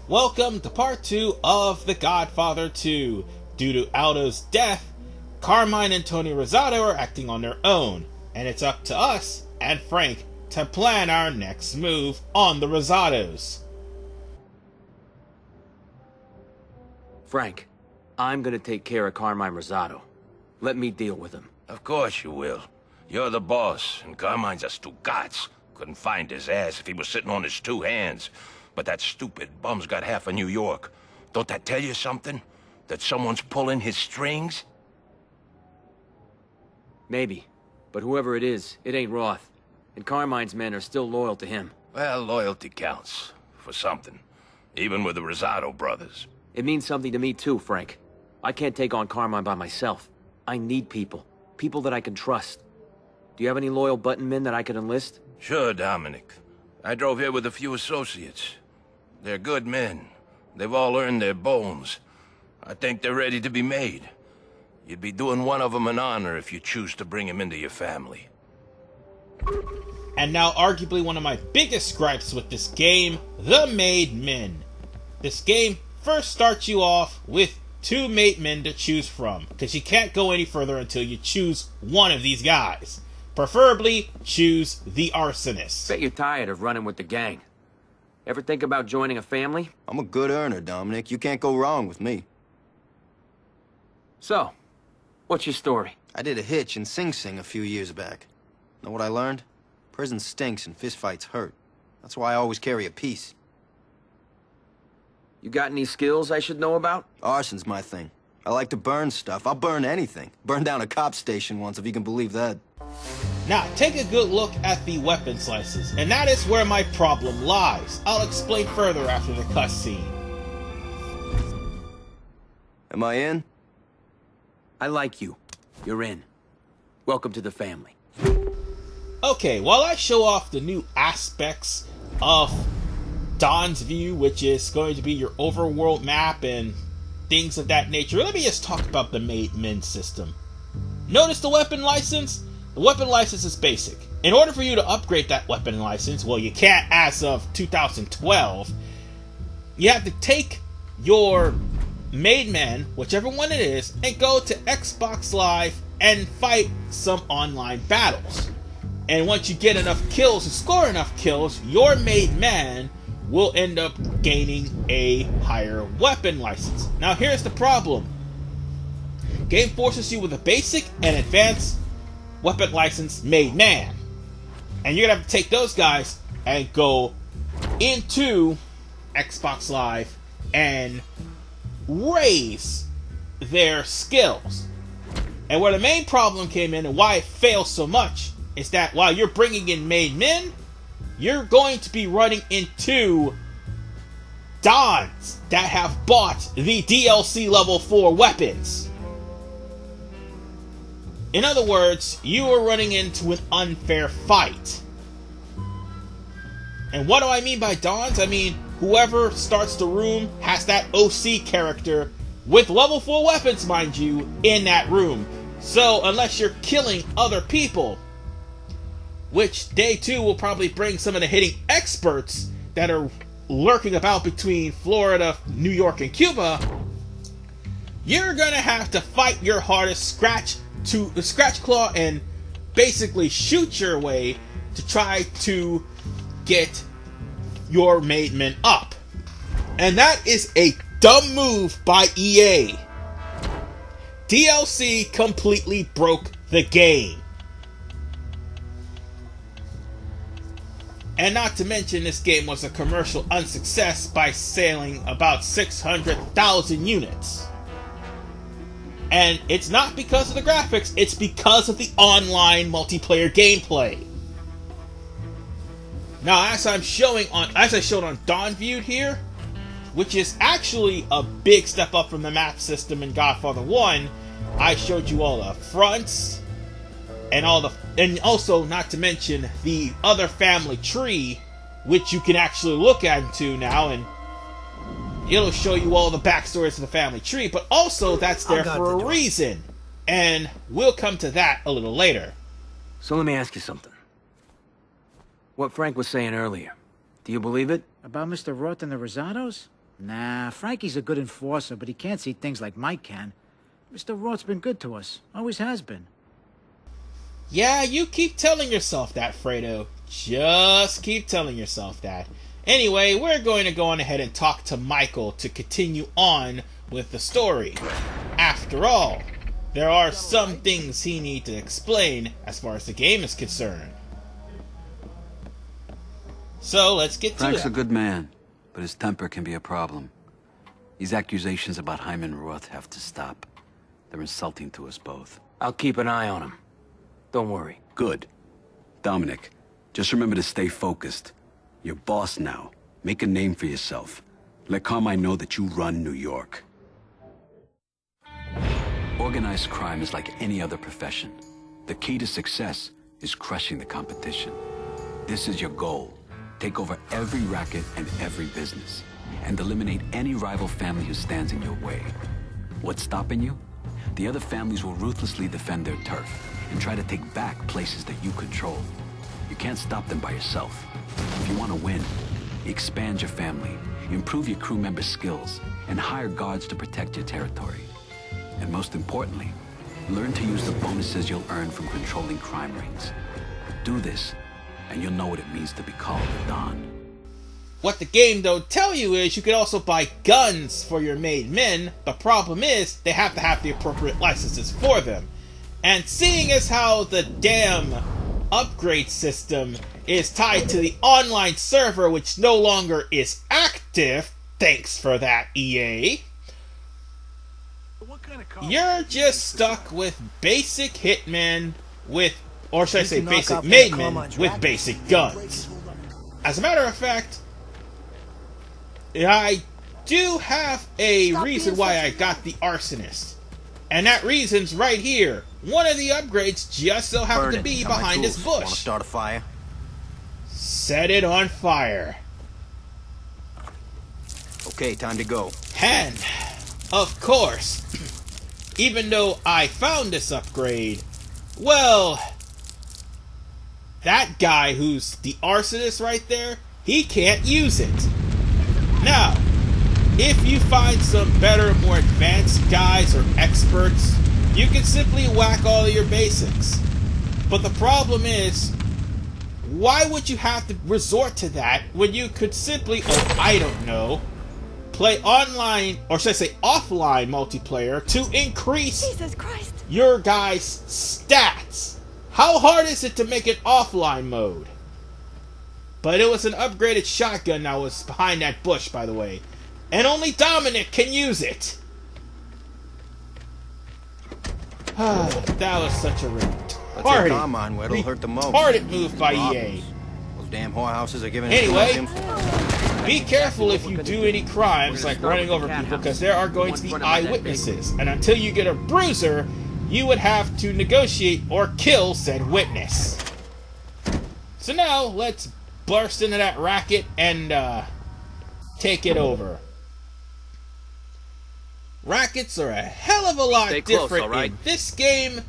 Welcome to part 2 of The Godfather 2. Due to Aldo's death, Carmine and Tony Rosado are acting on their own, and it's up to us and Frank to plan our next move on the Rosados. Frank, I'm gonna take care of Carmine Rosado. Let me deal with him. Of course you will. You're the boss, and Carmine's a Stugatz. Couldn't find his ass if he was sitting on his two hands. But that stupid bum's got half of New York. Don't that tell you something? That someone's pulling his strings? Maybe. But whoever it is, it ain't Roth. And Carmine's men are still loyal to him. Well, loyalty counts. For something. Even with the Rosado brothers. It means something to me too, Frank. I can't take on Carmine by myself. I need people. People that I can trust. Do you have any loyal button men that I could enlist? Sure, Dominic. I drove here with a few associates. They're good men. They've all earned their bones. I think they're ready to be made. You'd be doing one of them an honor if you choose to bring him into your family. And now arguably one of my biggest gripes with this game, the Made Men. This game first starts you off with two made men to choose from, because you can't go any further until you choose one of these guys. Preferably, choose the arsonist. Bet you're tired of running with the gang. Ever think about joining a family? I'm a good earner, Dominic. You can't go wrong with me. So, what's your story? I did a hitch in Sing Sing a few years back. Know what I learned? Prison stinks and fistfights hurt. That's why I always carry a piece. You got any skills I should know about? Arson's my thing. I like to burn stuff. I'll burn anything. Burned down a cop station once, if you can believe that. Now, take a good look at the weapon slices, and that is where my problem lies. I'll explain further after the cutscene. Am I in? I like you. You're in. Welcome to the family. Okay, while I show off the new aspects of Dawn's View, which is going to be your overworld map and things of that nature, let me just talk about the Made Men system. Notice the weapon license? The weapon license is basic. In order for you to upgrade that weapon license, well, you can't as of 2012, you have to take your Made Men, whichever one it is, and go to Xbox Live and fight some online battles. And once you get enough kills and score enough kills, your Made Man will end up gaining a higher weapon license. Now here's the problem. Game forces you with a basic and advanced weapon license Made Man. And you're gonna have to take those guys and go into Xbox Live and raise their skills. And where the main problem came in and why it fails so much is that while you're bringing in Made Men, you're going to be running into Dons that have bought the DLC level 4 weapons. In other words, you are running into an unfair fight. And what do I mean by Dons? I mean, whoever starts the room has that OC character with level 4 weapons, mind you, in that room. So, unless you're killing other people, which day 2 will probably bring some of the hitting experts that are lurking about between Florida, New York, and Cuba, you're gonna have to fight your hardest, scratch claw, and basically shoot your way to try to get your Made Men up. And that is a dumb move by EA. DLC completely broke the game. And not to mention, this game was a commercial unsuccess by selling about 600,000 units. And it's not because of the graphics, it's because of the online multiplayer gameplay. Now, as I showed on Dawn Viewed here, which is actually a big step up from the map system in Godfather 1, I showed you all the fronts, and also not to mention the other family tree, which you can actually look into now, and it'll show you all the backstories of the family tree, but also that's there for a reason, and we'll come to that a little later. So let me ask you something. What Frank was saying earlier, do you believe it? About Mr. Roth and the Rosados? Nah, Frankie's a good enforcer, but he can't see things like Mike can. Mr. Roth's been good to us. Always has been. Yeah, you keep telling yourself that, Fredo. Just keep telling yourself that. Anyway, we're going to go on ahead and talk to Michael to continue on with the story. After all, there are some things he needs to explain as far as the game is concerned. So, let's get to it. Frank's a good man, but his temper can be a problem. These accusations about Hyman Roth have to stop. They're insulting to us both. I'll keep an eye on him. Don't worry. Good. Dominic, just remember to stay focused. You're boss now. Make a name for yourself. Let Carmine know that you run New York. Organized crime is like any other profession. The key to success is crushing the competition. This is your goal. Take over every racket and every business, and eliminate any rival family who stands in your way. What's stopping you? The other families will ruthlessly defend their turf and try to take back places that you control. You can't stop them by yourself. If you want to win, expand your family, improve your crew members' skills, and hire guards to protect your territory. And most importantly, learn to use the bonuses you'll earn from controlling crime rings. Do this, and you'll know what it means to be called a Don. What the game don't tell you is you can also buy guns for your made men, but problem is, they have to have the appropriate licenses for them. And seeing as how the damn upgrade system is tied to the online server, which no longer is active, thanks for that, EA, you're just stuck with basic hitmen with, or should I say basic maidmen with basic guns. As a matter of fact, I do have a reason why I got the arsonist. And that reason's right here. One of the upgrades just so happened to be behind this bush. Want to start a fire? Set it on fire. Okay, time to go. And, of course, even though I found this upgrade, well, that guy who's the arsonist right there, he can't use it. Now, if you find some better, more advanced guys or experts, you can simply whack all of your basics. But the problem is, why would you have to resort to that when you could simply, oh, I don't know, play online, or should I say offline multiplayer to increase your guys' stats? How hard is it to make it offline mode? But it was an upgraded shotgun that was behind that bush, by the way. And only Dominic can use it. That was such a retarded move by EA. Those damn whorehouses are giving Anyway, be careful if you do any crimes like running over people, because there are going to be eyewitnesses. And until you get a bruiser, you would have to negotiate or kill said witness. So now, let's burst into that racket and take it over. Rackets are a hell of a lot different in this game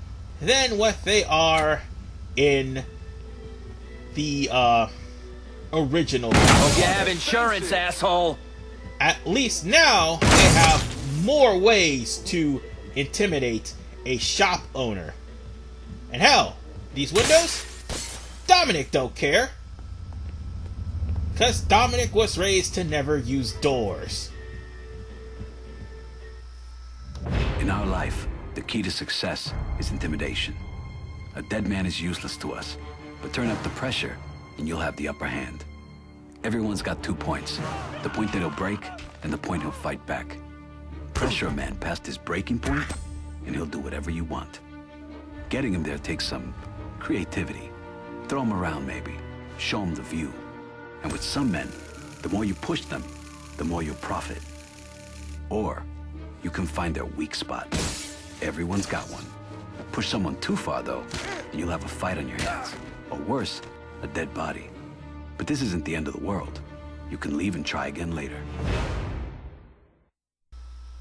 than what they are in the original. Hope you have insurance, asshole. At least now they have more ways to intimidate a shop owner. And hell, these windows, Dominic don't care. Because Dominic was raised to never use doors. In our life, the key to success is intimidation. A dead man is useless to us, but turn up the pressure and you'll have the upper hand. Everyone's got 2 points. The point that he'll break and the point he'll fight back. Pressure a man past his breaking point and he'll do whatever you want. Getting him there takes some creativity. Throw him around maybe. Show him the view. And with some men, the more you push them, the more you'll profit. Or you can find their weak spot. Everyone's got one. Push someone too far, though, and you'll have a fight on your hands. Or worse, a dead body. But this isn't the end of the world. You can leave and try again later.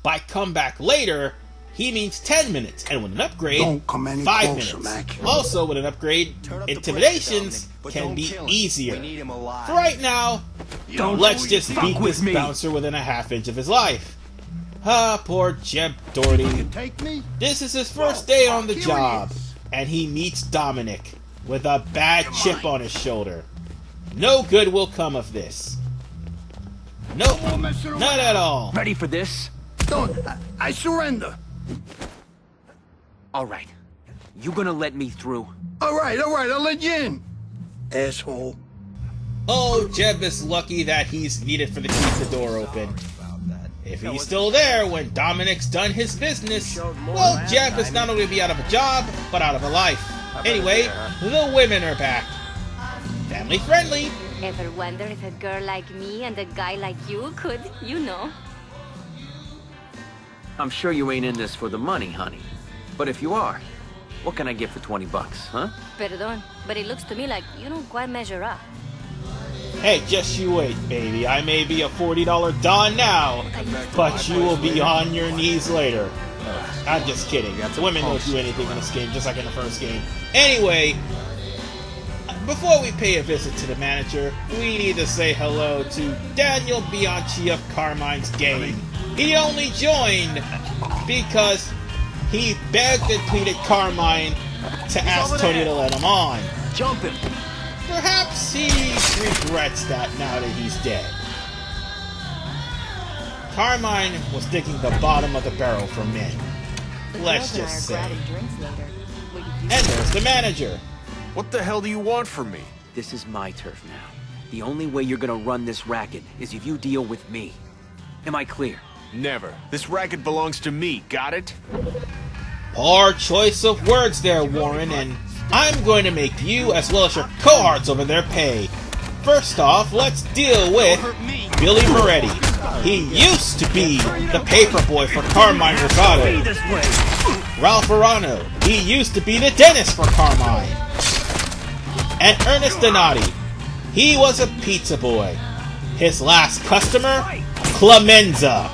By come back later, he means 10 minutes, and with an upgrade, 5 minutes. Also, with an upgrade, intimidations can be easier. For right now, Let's just beat this bouncer within a half-inch of his life. Ah, poor Jeb Doherty. This is his first day on the job, and he meets Dominic with a bad chip on his shoulder. No good will come of this. Nope, not at all. Ready for this? Don't. I surrender. All right. You gonna let me through? All right, I'll let you in. Asshole. Oh, Jeb is lucky that he's needed for to keep the door open. If he's still there when Dominic's done his business, well, Jeb is not only going to be out of a job, but out of a life. Anyway, the women are back. Family friendly. Ever wonder if a girl like me and a guy like you could, you know? I'm sure you ain't in this for the money, honey. But if you are, what can I get for 20 bucks, huh? Perdón, but it looks to me like you don't quite measure up. Hey, just you wait, baby. I may be a $40 Don now, but you will be on your knees later. No, I'm just kidding. Women don't do anything in this game, just like in the first game. Anyway, before we pay a visit to the manager, we need to say hello to Daniel Bianchi of Carmine's game. He only joined because he begged and pleaded Carmine to ask Tony to let him on. Jump him! Perhaps he regrets that now that he's dead. Carmine was digging the bottom of the barrel for men. Let's just say. And there's the manager. What the hell do you want from me? This is my turf now. The only way you're gonna run this racket is if you deal with me. Am I clear? Never. This racket belongs to me, got it? Poor choice of words there, Warren, and I'm going to make you, as well as your cohorts over there, pay. First off, let's deal with Billy Moretti. He used to be the paperboy for Carmine Rosado. Ralph Arano. He used to be the dentist for Carmine. And Ernest Donati. He was a pizza boy. His last customer, Clemenza.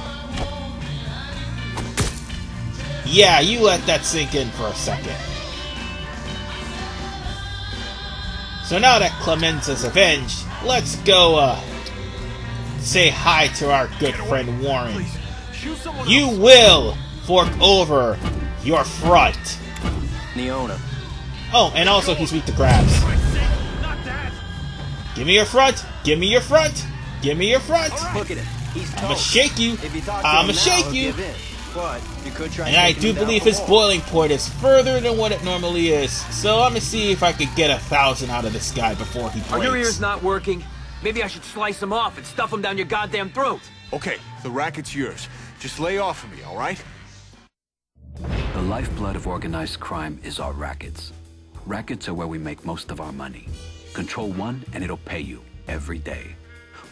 Yeah, you let that sink in for a second. So now that Clemenza's avenged, let's go, say hi to our good friend Warren. You will fork over your front. The owner. Oh, and also he's weak to grabs. Give me your front. Give me your front. Give me your front. Look at him. He's I'ma shake you. I'ma shake you. But you could try And I do believe his boiling point is further than what it normally is. So I'm gonna see if I could get 1,000 out of this guy before he breaks. Are your ears not working? Maybe I should slice him off and stuff him down your goddamn throat. Okay, the racket's yours. Just lay off of me, all right? The lifeblood of organized crime is our rackets. Rackets are where we make most of our money. Control one and it'll pay you every day.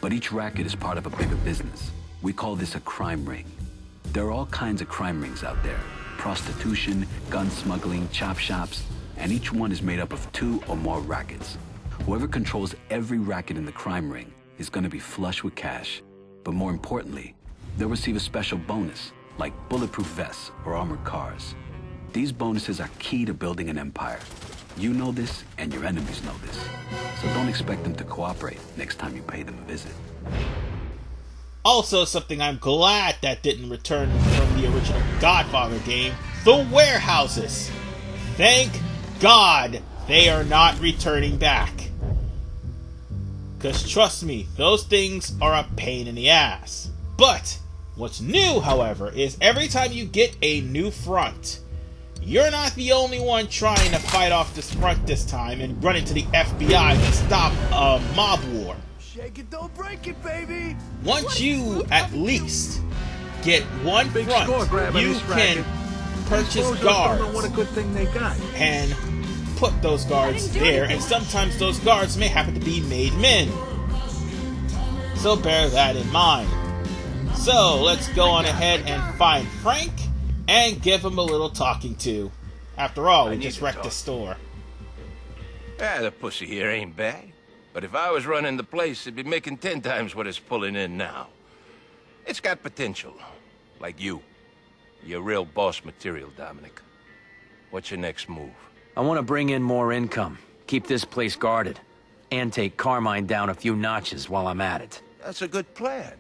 But each racket is part of a bigger business. We call this a crime ring. There are all kinds of crime rings out there. Prostitution, gun smuggling, chop shops, and each one is made up of 2 or more rackets. Whoever controls every racket in the crime ring is going to be flush with cash. But more importantly, they'll receive a special bonus, like bulletproof vests or armored cars. These bonuses are key to building an empire. You know this, and your enemies know this. So don't expect them to cooperate next time you pay them a visit. Also, something I'm glad that didn't return from the original Godfather game, the warehouses. Thank God they are not returning back. Because trust me, those things are a pain in the ass. But what's new, however, is every time you get a new front, you're not the only one trying to fight off this front this time and run into the FBI to stop a mob war. Shake it, don't break it, baby. Once you at least get one front, you can purchase guards What a good thing they got. and put those guards there, and sometimes those guards may happen to be made men. So bear that in mind. So let's go on ahead and find Frank and give him a little talking to. After all, we just wrecked the store. Ah, the pussy here ain't bad. But if I was running the place, it'd be making 10 times what it's pulling in now. It's got potential. Like you. You're real boss material, Dominic. What's your next move? I want to bring in more income, keep this place guarded, and take Carmine down a few notches while I'm at it. That's a good plan.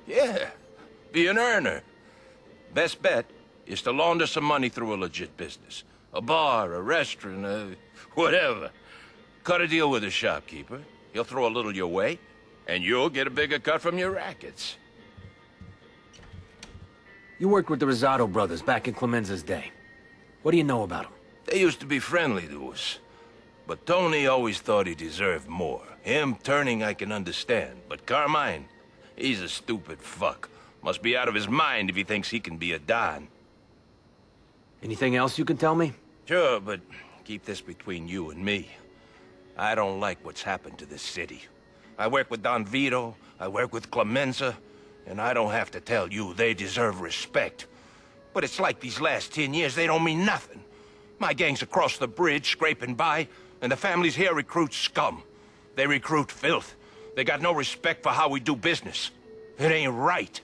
Yeah, be an earner. Best bet is to launder some money through a legit business. A bar, a restaurant, whatever. Cut a deal with a shopkeeper. He'll throw a little your way, and you'll get a bigger cut from your rackets. You worked with the Rosado brothers back in Clemenza's day. What do you know about them? They used to be friendly to us. But Tony always thought he deserved more. Him turning I can understand, but Carmine, he's a stupid fuck. Must be out of his mind if he thinks he can be a Don. Anything else you can tell me? Sure, but keep this between you and me. I don't like what's happened to this city. I work with Don Vito, I work with Clemenza, and I don't have to tell you they deserve respect. But it's like these last 10 years, they don't mean nothing. My gang's across the bridge, scraping by, and the families here recruit scum. They recruit filth. They got no respect for how we do business. It ain't right.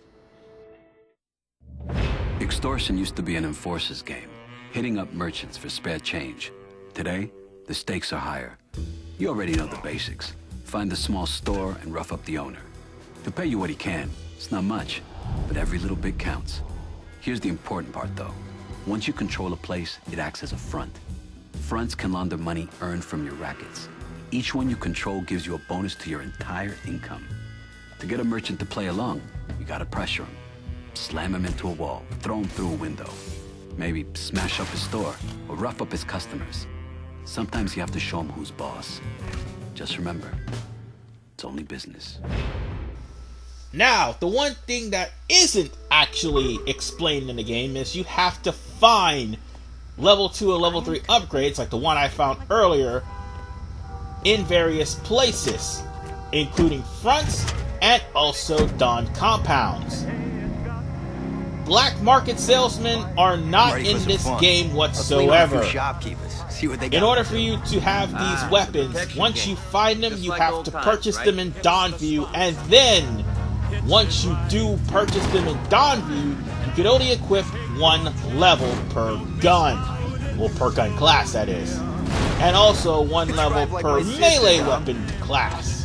Extortion used to be an enforcer's game, hitting up merchants for spare change. Today, the stakes are higher. You already know the basics. Find the small store and rough up the owner. He'll pay you what he can. It's not much, but every little bit counts. Here's the important part, though. Once you control a place, it acts as a front. Fronts can launder money earned from your rackets. Each one you control gives you a bonus to your entire income. To get a merchant to play along, you gotta pressure him. Slam him into a wall, throw him through a window. Maybe smash up his store, or rough up his customers. Sometimes you have to show him who's boss. Just remember, it's only business. Now, the one thing that isn't actually explained in the game is you have to find level 2 or level 3 upgrades, like the one I found earlier, in various places, including fronts and also Don compounds. Black market salesmen are not in this game whatsoever. In order for you to have these weapons, once you find them, you have to purchase them in Dawnview, and then once you do purchase them in Dawnview, you can only equip one level per gun. Well, per gun class, that is. And also one level per melee weapon class.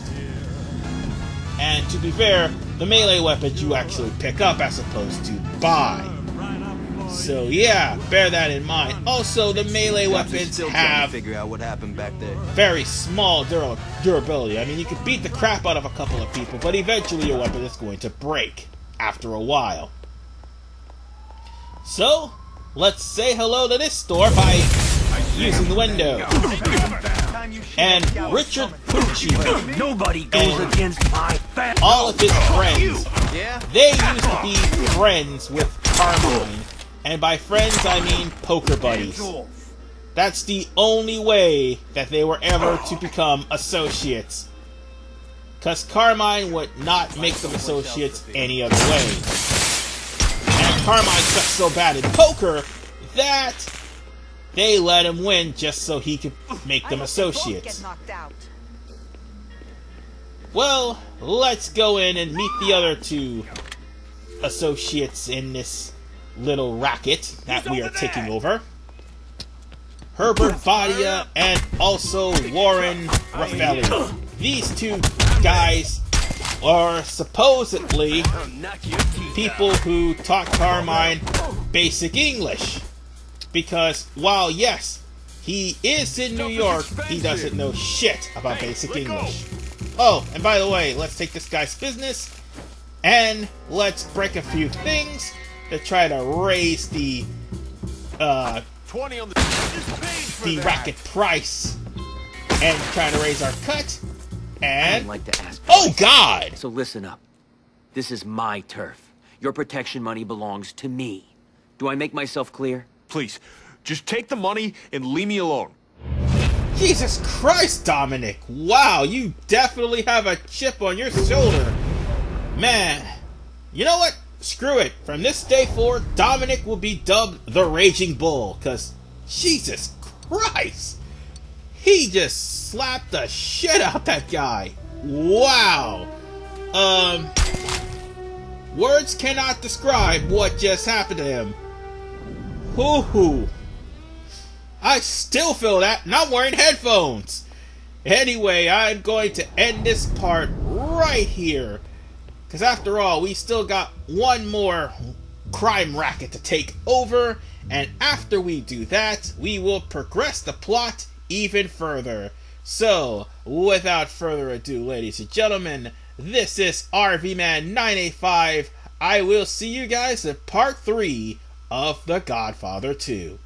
And to be fair, the melee weapons you actually pick up as opposed to buy. So yeah, bear that in mind. Also, the melee weapons have very small durability. I mean, you can beat the crap out of a couple of people, but eventually your weapon is going to break after a while. So, let's say hello to this store by using the window. And Richard Pucci, Nobody goes against my family. All of his friends, they used to be friends with Carmine. And by friends, I mean poker buddies. That's the only way that they were ever to become associates. Because Carmine would not make them associates any other way. And Carmine sucked so bad in poker that they let him win just so he could make them associates. Well, let's go in and meet the other two associates in this little racket that we are taking over. Herbert Badia and also Warren Raffaello. These two guys are supposedly people who taught Carmine basic English. Because while yes, he is in New York, he doesn't know shit about basic English. Oh, and by the way, let's take this guy's business and let's break a few things to try to raise the racket price and try to raise our cut. And I'd like to ask. Oh God! So listen up. This is my turf. Your protection money belongs to me. Do I make myself clear? Please, just take the money and leave me alone. Jesus Christ, Dominic! Wow, you definitely have a chip on your shoulder. Man, you know what? Screw it. From this day forward, Dominic will be dubbed the Raging Bull, because Jesus Christ! He just slapped the shit out that guy. Wow. Words cannot describe what just happened to him. Hoo-hoo. I still feel that, and I'm wearing headphones. Anyway, I'm going to end this part right here. Because after all, we still got one more crime racket to take over, and after we do that, we will progress the plot even further. So, without further ado, ladies and gentlemen, this is RV-Man 985. I will see you guys in part 3 of The Godfather 2.